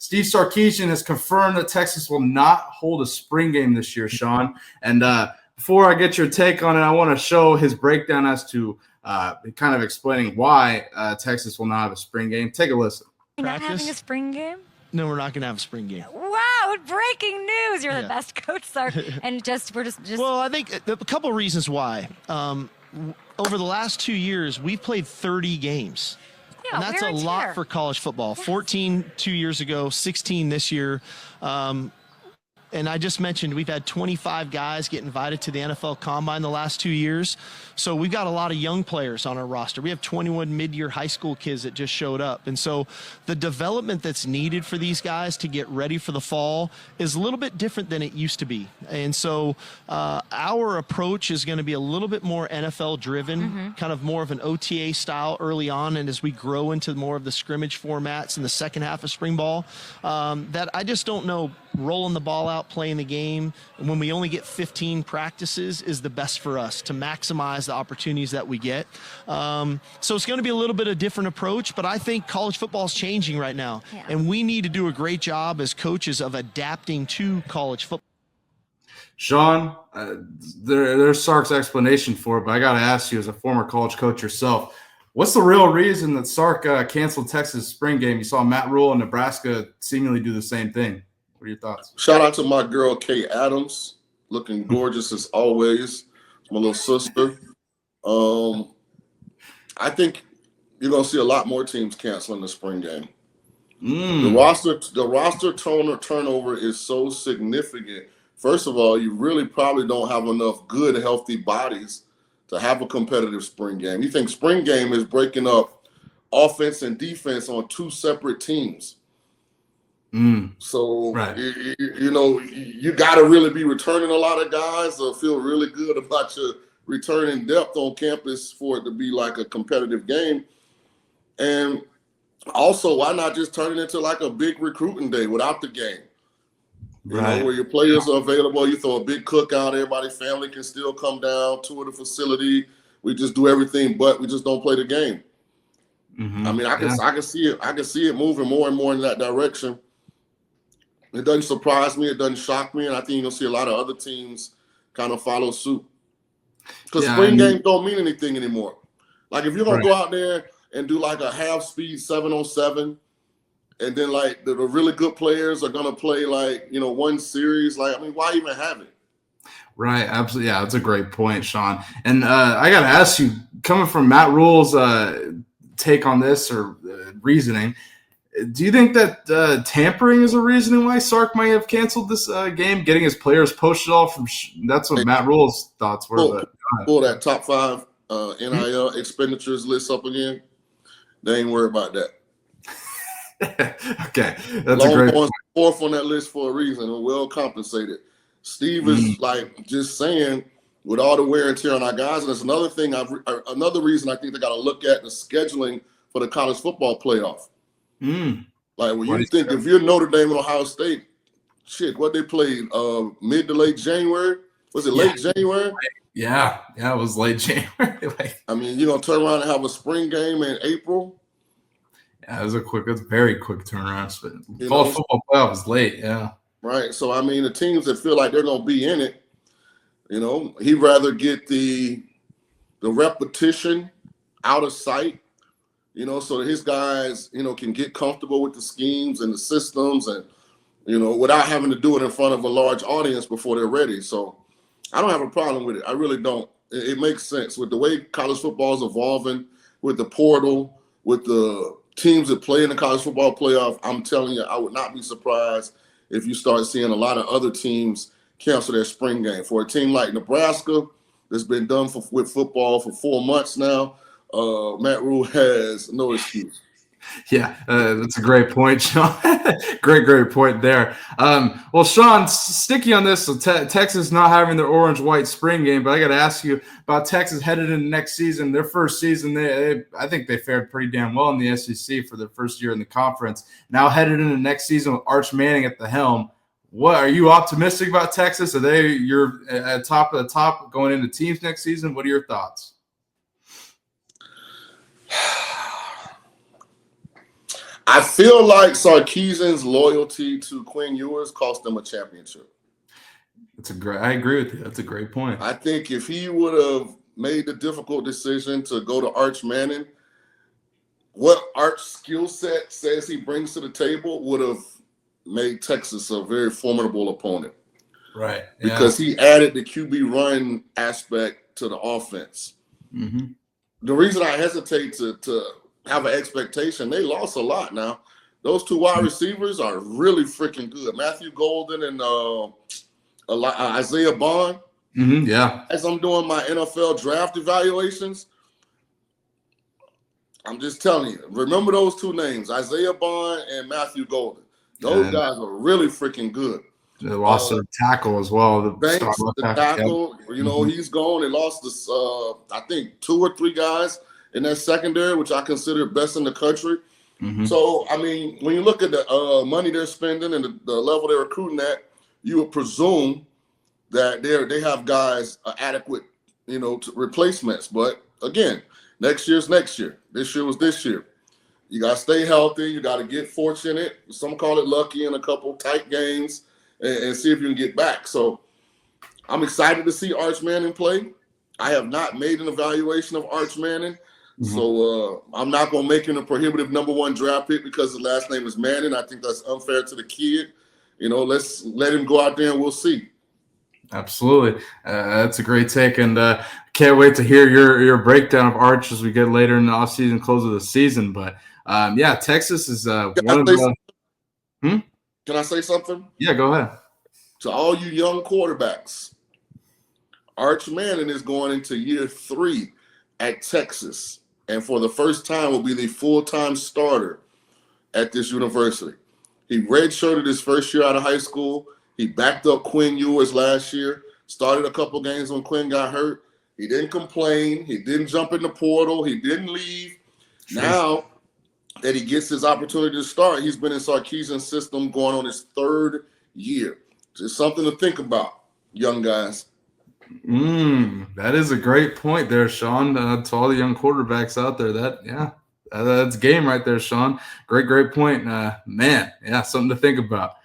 Steve Sarkisian has confirmed that Texas will not hold a spring game this year, Shaun. And before I get your take on it, I want to show his breakdown as to kind of explaining why Texas will not have a spring game. Take a listen. Not having a spring game? No, we're not going to have a spring game. Wow, breaking news. You're the best coach, Sark. And we're just Well, I think a couple reasons why. Over the last 2 years, we've played 30 games. Yeah, and that's a lot for college football. Yes. 14 2 years ago, 16 this year. And I just mentioned we've had 25 guys get invited to the NFL Combine the last 2 years. So we've got a lot of young players on our roster. We have 21 mid-year high school kids that just showed up. And so the development that's needed for these guys to get ready for the fall is a little bit different than it used to be. And so our approach is going to be a little bit more NFL-driven, kind of more of an OTA style early on. And as we grow into more of the scrimmage formats in the second half of spring ball, that I just don't know rolling the ball out, playing the game, and when we only get 15 practices is the best for us to maximize the opportunities that we get. So it's going to be a little bit of a different approach, but I think college football is changing right now, and we need to do a great job as coaches of adapting to college football. Shaun, there's Sark's explanation for it, but I got to ask you as a former college coach yourself, what's the real reason that Sark canceled Texas spring game? You saw Matt Rule and Nebraska seemingly do the same thing. What are your thoughts? Shout out to my girl, Kay Adams, looking gorgeous as always. My little sister. I think you're going to see a lot more teams canceling the spring game. The roster turnover is so significant. First of all, you really probably don't have enough good, healthy bodies to have a competitive spring game. You think spring game is breaking up offense and defense on two separate teams. So, you got to really be returning a lot of guys or feel really good about your returning depth on campus for it to be like a competitive game. And also, why not just turn it into like a big recruiting day without the game? You know, where your players are available, you throw a big cookout, everybody's family can still come down, tour the facility. We just do everything, but we just don't play the game. I mean, I can see it. I can see it moving more and more in that direction. It doesn't surprise me. It doesn't shock me. And I think you'll see a lot of other teams kind of follow suit. Because spring games don't mean anything anymore. Like if you're going to go out there and do like a half-speed 7-on-7, and then like the really good players are going to play like, one series, like, I mean, why even have it? Right. Absolutely. Yeah, that's a great point, Shaun. And I got to ask you, coming from Matt Rule's take on this or reasoning, do you think that tampering is a reason why Sark might have canceled this game, getting his players posted off from that's what Matt Rule's thoughts were. Pull that top 5 NIL expenditures list up again. They ain't worried about that. Okay. That's a great point. Fourth on that list for a reason and well compensated. Steve is like just saying with all the wear and tear on our guys, and that's another thing. Another reason I think they got to look at the scheduling for the college football playoff. Like when you think if you're Notre Dame and Ohio State, shit, what they played mid to late January? Was it late January? Yeah, it was late January. I mean, you're gonna turn around and have a spring game in April. Yeah, it was a very quick turnaround. But college football playoff is late, Right. So I mean, the teams that feel like they're gonna be in it, he'd rather get the repetition out of sight. So that his guys, can get comfortable with the schemes and the systems and, without having to do it in front of a large audience before they're ready. So I don't have a problem with it. I really don't. It makes sense with the way college football is evolving, with the portal, with the teams that play in the college football playoff. I'm telling you, I would not be surprised if you start seeing a lot of other teams cancel their spring game. For a team like Nebraska that's been done with football for 4 months now, Matt Rule has no excuse. Yeah, that's a great point, Shaun. great point there. Well, Shaun, sticky on this. So Texas not having their orange-white spring game, but I got to ask you about Texas headed into next season. Their first season, I think they fared pretty damn well in the SEC for their first year in the conference. Now headed into next season with Arch Manning at the helm. What are you optimistic about Texas? Are you're at top of the top going into teams next season? What are your thoughts? I feel like Sarkisian's loyalty to Quinn Ewers cost them a championship. I agree with you. That's a great point. I think if he would have made the difficult decision to go to Arch Manning, what Arch's skill set says he brings to the table would have made Texas a very formidable opponent. Right. Because he added the QB run aspect to the offense. Mm-hmm. The reason I hesitate to have an expectation, they lost a lot now. Those two wide receivers are really freaking good. Matthew Golden and Isaiah Bond. Mm-hmm. Yeah. As I'm doing my NFL draft evaluations, I'm just telling you, remember those two names, Isaiah Bond and Matthew Golden. Those guys are really freaking good. They lost their tackle as well. Banks, the tackle, you know, he's gone. They lost this, I think, 2 or 3 guys in that secondary, which I consider best in the country. Mm-hmm. So, I mean, when you look at the money they're spending and the level they're recruiting at, you would presume that they have guys adequate, you know, replacements. But again, next year's next year. This year was this year. You got to stay healthy. You got to get fortunate. Some call it lucky in a couple tight games and see if you can get back. So I'm excited to see Arch Manning play. I have not made an evaluation of Arch Manning. Mm-hmm. So I'm not going to make him a prohibitive #1 draft pick because his last name is Manning. I think that's unfair to the kid. You know, let's let him go out there and we'll see. Absolutely. That's a great take. And can't wait to hear your breakdown of Arch as we get later in the offseason, close of the season. But, yeah, Texas is one of the – Can I say something? Yeah, go ahead. To all you young quarterbacks, Arch Manning is going into year 3 at Texas, and for the first time will be the full-time starter at this university. He redshirted his first year out of high school. He backed up Quinn Ewers last year, started a couple games when Quinn got hurt. He didn't complain. He didn't jump in the portal. He didn't leave. Sure. Now that he gets his opportunity to start, he's been in Sarkisian's system going on his 3rd year. Just something to think about, young guys. That is a great point there, Shaun. To all the young quarterbacks out there, that's game right there, Shaun. Great point. Man, yeah, something to think about.